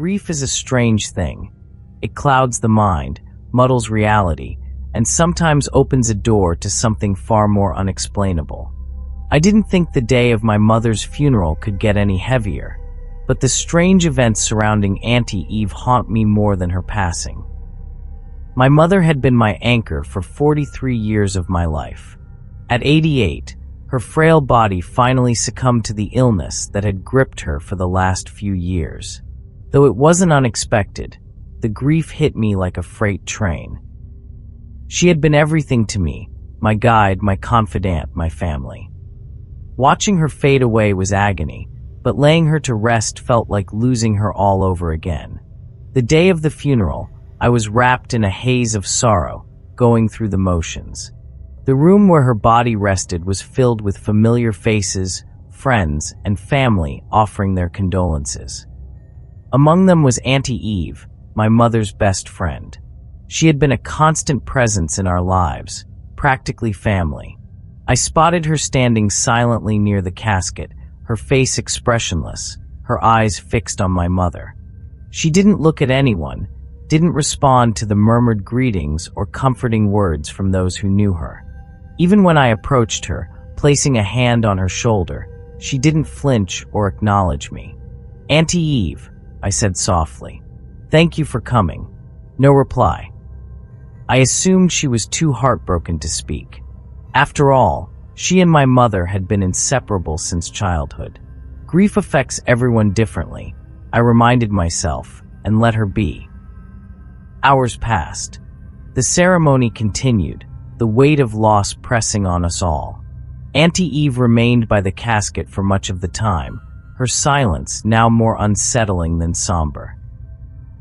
Grief is a strange thing. It clouds the mind, muddles reality, and sometimes opens a door to something far more unexplainable. I didn't think the day of my mother's funeral could get any heavier, but the strange events surrounding Auntie Eve haunt me more than her passing. My mother had been my anchor for 43 years of my life. At 88, her frail body finally succumbed to the illness that had gripped her for the last few years. Though it wasn't unexpected, the grief hit me like a freight train. She had been everything to me, my guide, my confidant, my family. Watching her fade away was agony, but laying her to rest felt like losing her all over again. The day of the funeral, I was wrapped in a haze of sorrow, going through the motions. The room where her body rested was filled with familiar faces, friends, and family offering their condolences. Among them was Auntie Eve, my mother's best friend. She had been a constant presence in our lives, practically family. I spotted her standing silently near the casket, her face expressionless, her eyes fixed on my mother. She didn't look at anyone, didn't respond to the murmured greetings or comforting words from those who knew her. Even when I approached her, placing a hand on her shoulder, she didn't flinch or acknowledge me. "Auntie Eve," I said softly. "Thank you for coming." No reply. I assumed she was too heartbroken to speak. After all, she and my mother had been inseparable since childhood. Grief affects everyone differently, I reminded myself, and let her be. Hours passed. The ceremony continued, the weight of loss pressing on us all. Auntie Eve remained by the casket for much of the time, her silence now more unsettling than somber.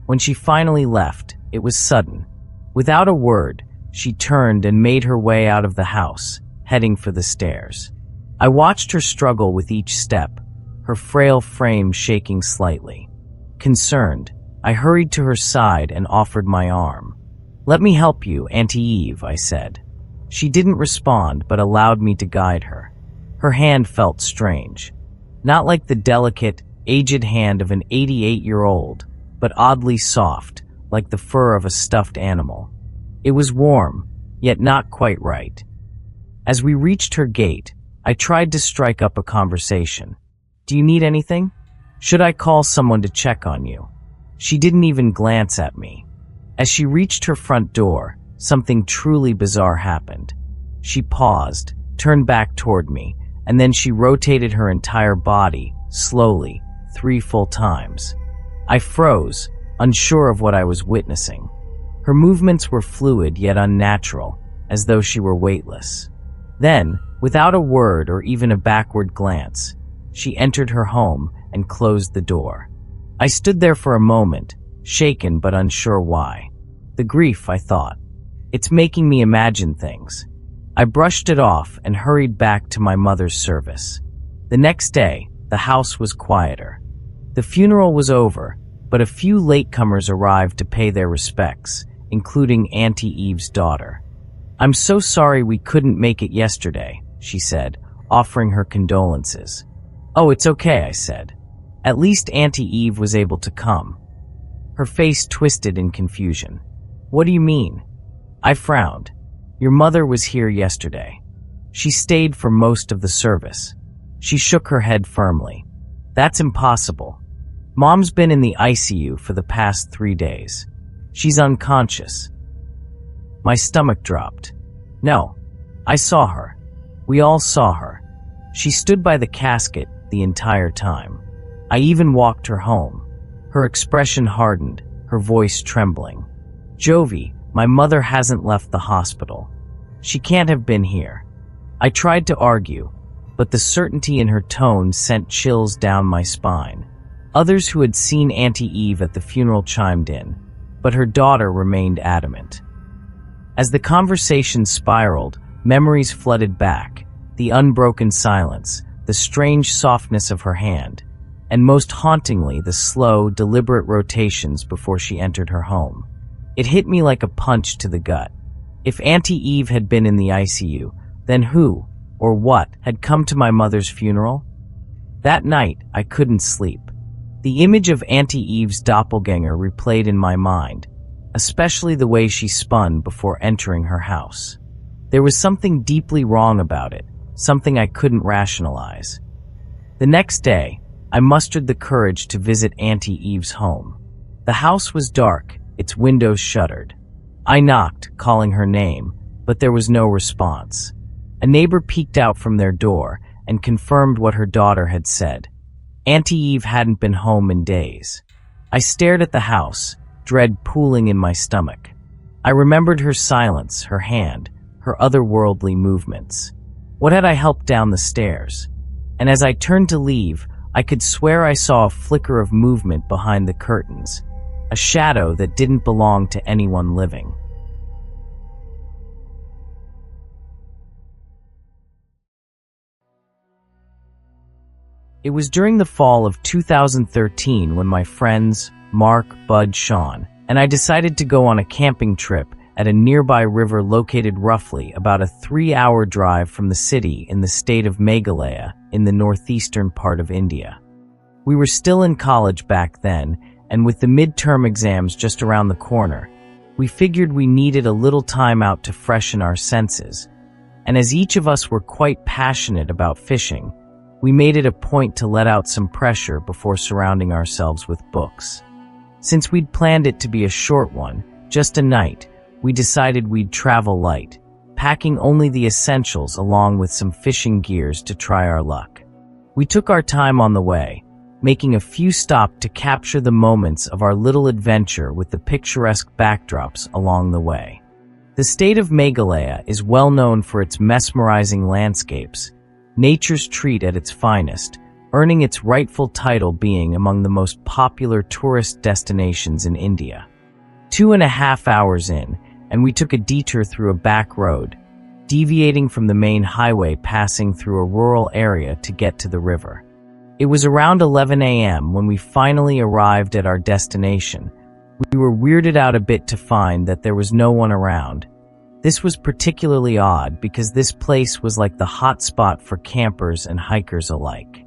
When she finally left, it was sudden. Without a word, she turned and made her way out of the house, heading for the stairs. I watched her struggle with each step, her frail frame shaking slightly. Concerned, I hurried to her side and offered my arm. "Let me help you, Auntie Eve," I said. She didn't respond, but allowed me to guide her. Her hand felt strange. Not like the delicate, aged hand of an 88-year-old, but oddly soft, like the fur of a stuffed animal. It was warm, yet not quite right. As we reached her gate, I tried to strike up a conversation. "Do you need anything? Should I call someone to check on you?" She didn't even glance at me. As she reached her front door, something truly bizarre happened. She paused, turned back toward me, and then she rotated her entire body, slowly, 3 full times. I froze, unsure of what I was witnessing. Her movements were fluid yet unnatural, as though she were weightless. Then, without a word or even a backward glance, she entered her home and closed the door. I stood there for a moment, shaken but unsure why. The grief, I thought. It's making me imagine things. I brushed it off and hurried back to my mother's service. The next day, the house was quieter. The funeral was over, but a few latecomers arrived to pay their respects, including Auntie Eve's daughter. "I'm so sorry we couldn't make it yesterday," she said, offering her condolences. "Oh, it's okay," I said. At least Auntie Eve was able to come. Her face twisted in confusion. "What do you mean?" I frowned. "Your mother was here yesterday. She stayed for most of the service." She shook her head firmly. "That's impossible. Mom's been in the ICU for the past 3 days. She's unconscious." My stomach dropped. "No, I saw her. We all saw her. She stood by the casket the entire time. I even walked her home." Her expression hardened, her voice trembling. "Jovi, my mother hasn't left the hospital. She can't have been here." I tried to argue, but the certainty in her tone sent chills down my spine. Others who had seen Auntie Eve at the funeral chimed in, but her daughter remained adamant. As the conversation spiraled, memories flooded back, the unbroken silence, the strange softness of her hand, and most hauntingly the slow, deliberate rotations before she entered her home. It hit me like a punch to the gut. If Auntie Eve had been in the ICU, then who, or what, had come to my mother's funeral? That night, I couldn't sleep. The image of Auntie Eve's doppelganger replayed in my mind, especially the way she spun before entering her house. There was something deeply wrong about it, something I couldn't rationalize. The next day, I mustered the courage to visit Auntie Eve's home. The house was dark, its windows shuttered. I knocked, calling her name, but there was no response. A neighbor peeked out from their door and confirmed what her daughter had said. Auntie Eve hadn't been home in days. I stared at the house, dread pooling in my stomach. I remembered her silence, her hand, her otherworldly movements. What had I helped down the stairs? And as I turned to leave, I could swear I saw a flicker of movement behind the curtains, a shadow that didn't belong to anyone living. It was during the fall of 2013 when my friends, Mark, Bud, Sean, and I decided to go on a camping trip at a nearby river located roughly about a 3-hour drive from the city in the state of Meghalaya in the northeastern part of India. We were still in college back then, and with the midterm exams just around the corner, we figured we needed a little time out to freshen our senses. And as each of us were quite passionate about fishing, we made it a point to let out some pressure before surrounding ourselves with books. Since we'd planned it to be a short one, just a night, we decided we'd travel light, packing only the essentials along with some fishing gears to try our luck. We took our time on the way, making a few stops to capture the moments of our little adventure with the picturesque backdrops along the way. The state of Meghalaya is well known for its mesmerizing landscapes, nature's treat at its finest, earning its rightful title being among the most popular tourist destinations in India. 2.5 hours in, and we took a detour through a back road, deviating from the main highway passing through a rural area to get to the river. It was around 11 a.m. when we finally arrived at our destination. We were weirded out a bit to find that there was no one around. This was particularly odd because this place was like the hot spot for campers and hikers alike.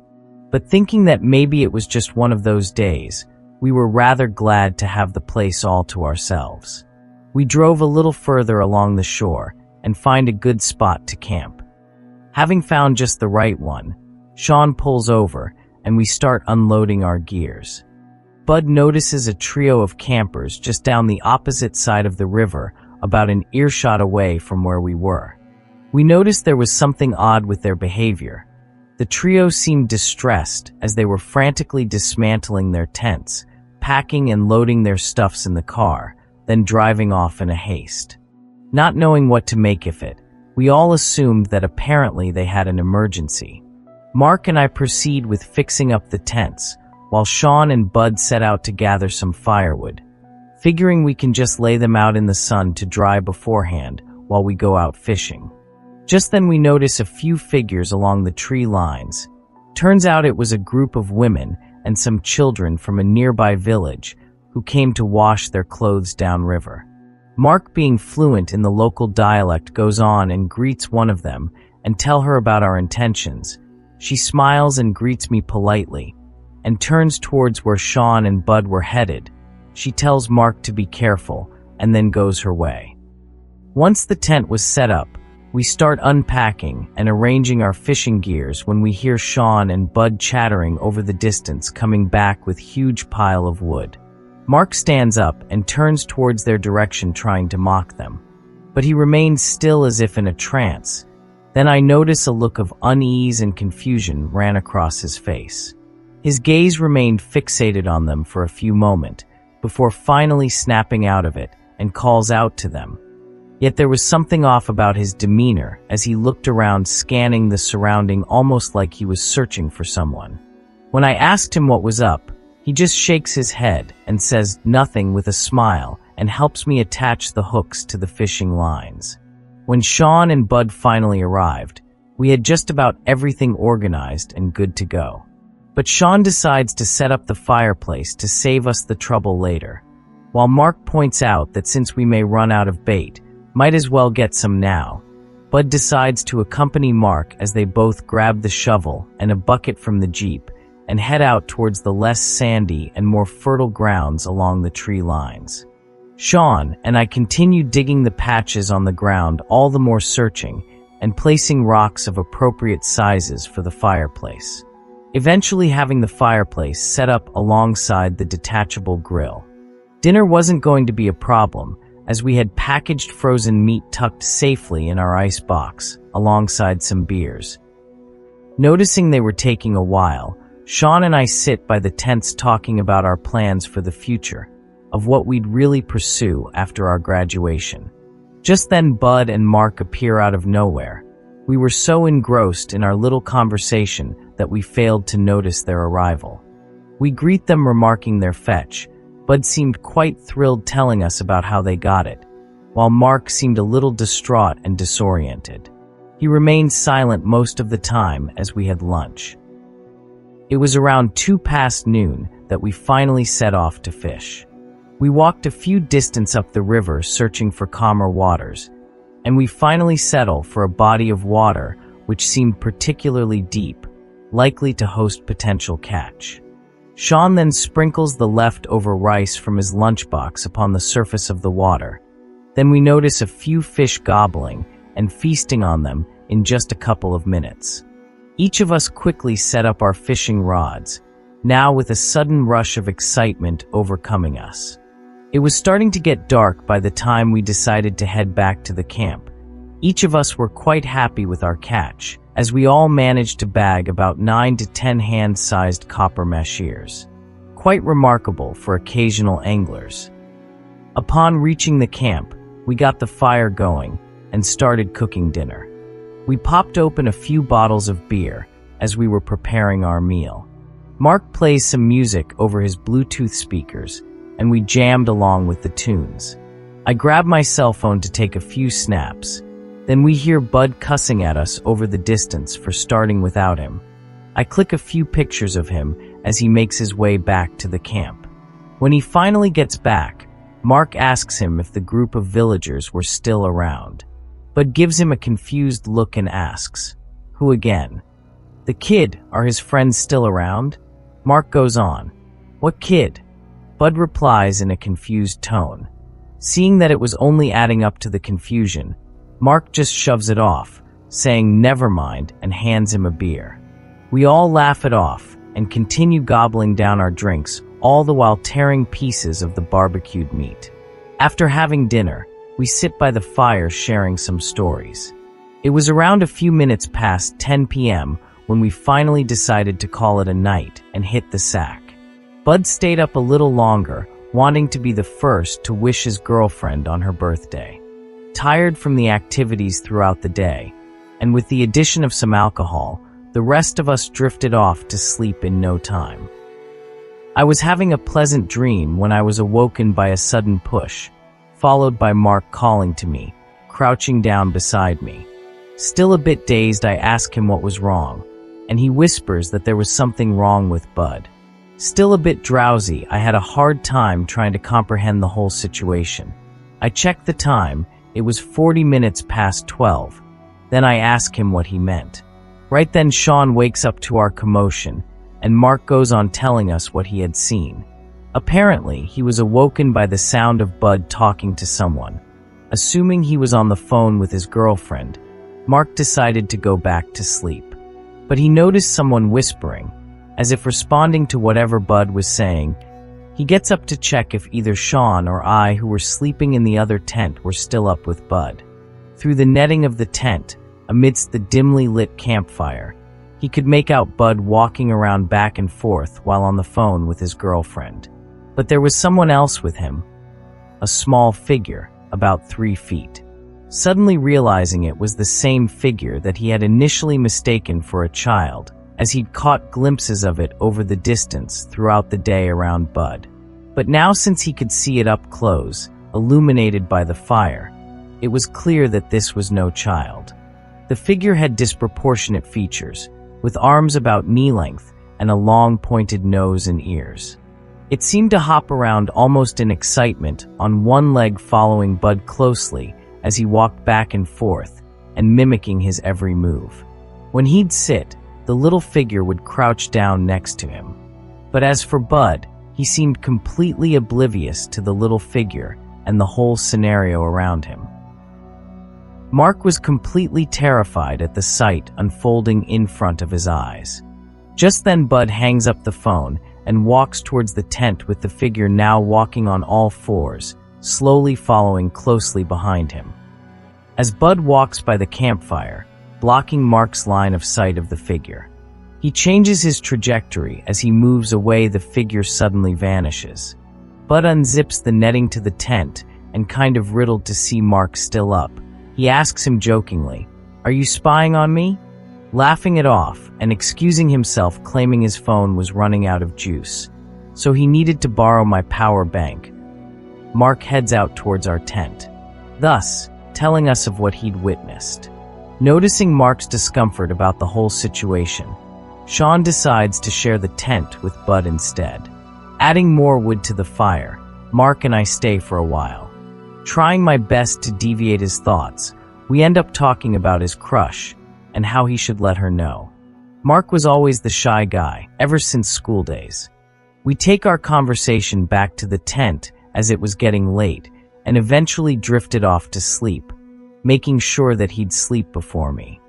But thinking that maybe it was just one of those days, we were rather glad to have the place all to ourselves. We drove a little further along the shore and find a good spot to camp. Having found just the right one, Sean pulls over and we start unloading our gears. Bud notices a trio of campers just down the opposite side of the river, about an earshot away from where we were. We noticed there was something odd with their behavior. The trio seemed distressed as they were frantically dismantling their tents, packing and loading their stuffs in the car, then driving off in a haste. Not knowing what to make of it, we all assumed that apparently they had an emergency. Mark and I proceed with fixing up the tents, while Sean and Bud set out to gather some firewood, figuring we can just lay them out in the sun to dry beforehand while we go out fishing. Just then we notice a few figures along the tree lines. Turns out it was a group of women and some children from a nearby village who came to wash their clothes downriver. Mark, being fluent in the local dialect, goes on and greets one of them and tell her about our intentions. She smiles and greets me politely and turns towards where Sean and Bud were headed. She tells Mark to be careful and then goes her way. Once the tent was set up, we start unpacking and arranging our fishing gears when we hear Sean and Bud chattering over the distance, coming back with huge pile of wood. Mark stands up and turns towards their direction, trying to mock them, but he remains still as if in a trance. Then I notice a look of unease and confusion ran across his face. His gaze remained fixated on them for a few moments, before finally snapping out of it and calls out to them. Yet there was something off about his demeanor as he looked around, scanning the surrounding almost like he was searching for someone. When I asked him what was up, he just shakes his head and says nothing with a smile and helps me attach the hooks to the fishing lines. When Sean and Bud finally arrived, we had just about everything organized and good to go. But Sean decides to set up the fireplace to save us the trouble later, while Mark points out that since we may run out of bait, might as well get some now. Bud decides to accompany Mark as they both grab the shovel and a bucket from the Jeep and head out towards the less sandy and more fertile grounds along the tree lines. Sean and I continued digging the patches on the ground, all the more searching, and placing rocks of appropriate sizes for the fireplace. Eventually having the fireplace set up alongside the detachable grill. Dinner wasn't going to be a problem, as we had packaged frozen meat tucked safely in our ice box, alongside some beers. Noticing they were taking a while, Sean and I sit by the tents talking about our plans for the future, of what we'd really pursue after our graduation. Just then Bud and Mark appear out of nowhere. We were so engrossed in our little conversation that we failed to notice their arrival. We greet them remarking their fetch. Bud seemed quite thrilled telling us about how they got it, while Mark seemed a little distraught and disoriented. He remained silent most of the time as we had lunch. It was around noon that we finally set off to fish. We walked a few distance up the river searching for calmer waters, and we finally settled for a body of water which seemed particularly deep, likely to host potential catch. Sean then sprinkles the leftover rice from his lunchbox upon the surface of the water. Then we notice a few fish gobbling and feasting on them in just a couple of minutes. Each of us quickly set up our fishing rods, now with a sudden rush of excitement overcoming us. It was starting to get dark by the time we decided to head back to the camp. Each of us were quite happy with our catch, as we all managed to bag about 9 to 10 hand-sized copper mesh ears. Quite remarkable for occasional anglers. Upon reaching the camp, we got the fire going and started cooking dinner. We popped open a few bottles of beer as we were preparing our meal. Mark plays some music over his Bluetooth speakers, and we jammed along with the tunes. I grabbed my cell phone to take a few snaps. Then we hear Bud cussing at us over the distance for starting without him. I click a few pictures of him as he makes his way back to the camp. When he finally gets back, Mark asks him if the group of villagers were still around. Bud gives him a confused look and asks, "Who again?" "The kid. Are his friends still around?" Mark goes on, "What kid?" Bud replies in a confused tone. Seeing that it was only adding up to the confusion, Mark just shoves it off, saying never mind, and hands him a beer. We all laugh it off and continue gobbling down our drinks, all the while tearing pieces of the barbecued meat. After having dinner, we sit by the fire sharing some stories. It was around a few minutes past 10 p.m. when we finally decided to call it a night and hit the sack. Bud stayed up a little longer, wanting to be the first to wish his girlfriend on her birthday. Tired from the activities throughout the day, and with the addition of some alcohol, the rest of us drifted off to sleep in no time. I was having a pleasant dream when I was awoken by a sudden push, followed by Mark calling to me, crouching down beside me. Still a bit dazed, I ask him what was wrong, and he whispers that there was something wrong with Bud. Still a bit drowsy, I had a hard time trying to comprehend the whole situation. I checked the time. It was 40 minutes past 12. Then I ask him what he meant. Right then Sean wakes up to our commotion, and Mark goes on telling us what he had seen. Apparently, he was awoken by the sound of Bud talking to someone. Assuming he was on the phone with his girlfriend, Mark decided to go back to sleep. But he noticed someone whispering, as if responding to whatever Bud was saying. He gets up to check if either Sean or I, who were sleeping in the other tent, were still up with Bud. Through the netting of the tent, amidst the dimly lit campfire, he could make out Bud walking around back and forth while on the phone with his girlfriend. But there was someone else with him, a small figure, about 3 feet. Suddenly realizing it was the same figure that he had initially mistaken for a child, as he'd caught glimpses of it over the distance throughout the day around Bud. But now, since he could see it up close, illuminated by the fire, it was clear that this was no child. The figure had disproportionate features, with arms about knee length and a long pointed nose and ears. It seemed to hop around almost in excitement, on one leg, following Bud closely as he walked back and forth and mimicking his every move. When he'd sit, the little figure would crouch down next to him. But as for Bud, he seemed completely oblivious to the little figure and the whole scenario around him. Mark was completely terrified at the sight unfolding in front of his eyes. Just then Bud hangs up the phone and walks towards the tent with the figure now walking on all fours, slowly following closely behind him. As Bud walks by the campfire, blocking Mark's line of sight of the figure, he changes his trajectory. As he moves away, the figure suddenly vanishes. Bud unzips the netting to the tent and, kind of riddled to see Mark still up, he asks him jokingly, "Are you spying on me?" Laughing it off and excusing himself, claiming his phone was running out of juice, so he needed to borrow my power bank. Mark heads out towards our tent, thus telling us of what he'd witnessed. Noticing Mark's discomfort about the whole situation, Sean decides to share the tent with Bud instead. Adding more wood to the fire, Mark and I stay for a while. Trying my best to deviate his thoughts, we end up talking about his crush and how he should let her know. Mark was always the shy guy, ever since school days. We take our conversation back to the tent as it was getting late and eventually drifted off to sleep, making sure that he'd sleep before me.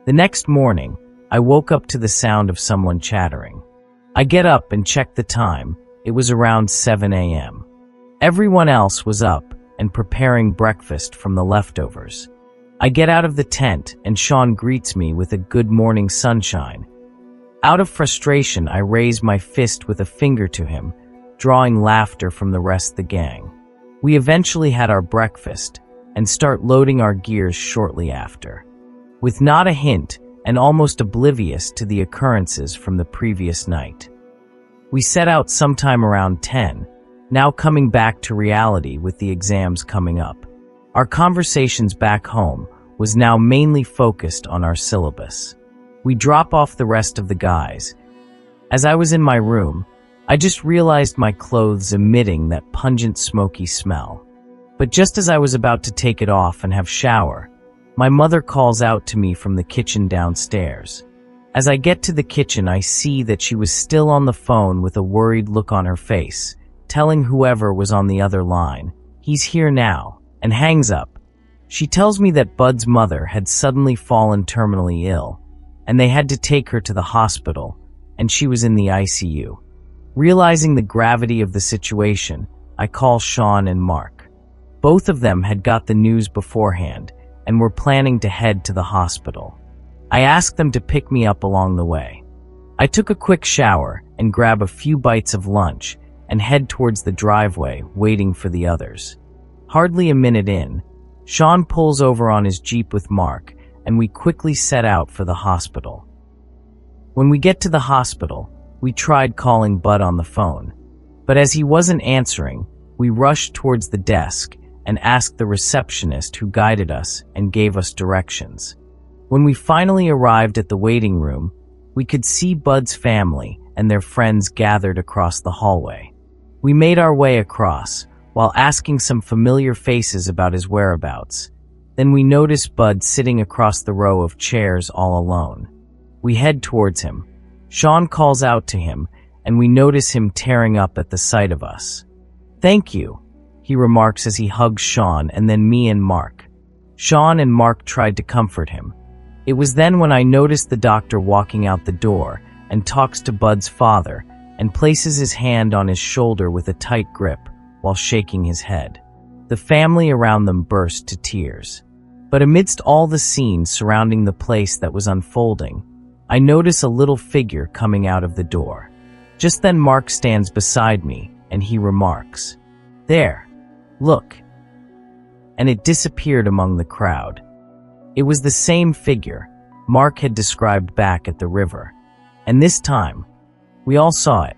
The next morning, I woke up to the sound of someone chattering. I get up and check the time. It was around 7 a.m. Everyone else was up and preparing breakfast from the leftovers. I get out of the tent and Sean greets me with a "Good morning, sunshine." Out of frustration, I raise my fist with a finger to him, drawing laughter from the rest of the gang. We eventually had our breakfast and start loading our gears shortly after. With not a hint and almost oblivious to the occurrences from the previous night, we set out sometime around 10, now coming back to reality with the exams coming up. Our conversations back home was now mainly focused on our syllabus. We drop off the rest of the guys. As I was in my room, I just realized my clothes emitting that pungent smoky smell. But just as I was about to take it off and have shower, my mother calls out to me from the kitchen downstairs. As I get to the kitchen, I see that she was still on the phone with a worried look on her face, telling whoever was on the other line, "He's here now," and hangs up. She tells me that Bud's mother had suddenly fallen terminally ill, and they had to take her to the hospital, and she was in the ICU. Realizing the gravity of the situation, I call Sean and Mark. Both of them had got the news beforehand and were planning to head to the hospital. I asked them to pick me up along the way. I took a quick shower and grab a few bites of lunch and head towards the driveway, waiting for the others. Hardly a minute in, Sean pulls over on his Jeep with Mark, and we quickly set out for the hospital. When we get to the hospital, we tried calling Bud on the phone, but as he wasn't answering, we rushed towards the desk and asked the receptionist, who guided us and gave us directions. When we finally arrived at the waiting room, we could see Bud's family and their friends gathered across the hallway. We made our way across, while asking some familiar faces about his whereabouts. Then we noticed Bud sitting across the row of chairs all alone. We head towards him. Sean calls out to him, and we notice him tearing up at the sight of us. "Thank you," he remarks as he hugs Sean and then me and Mark. Sean and Mark tried to comfort him. It was then when I noticed the doctor walking out the door and talks to Bud's father and places his hand on his shoulder with a tight grip while shaking his head. The family around them burst to tears. But amidst all the scenes surrounding the place that was unfolding, I notice a little figure coming out of the door. Just then Mark stands beside me and he remarks, "There, look," and it disappeared among the crowd. It was the same figure Mark had described back at the river, and this time, we all saw it.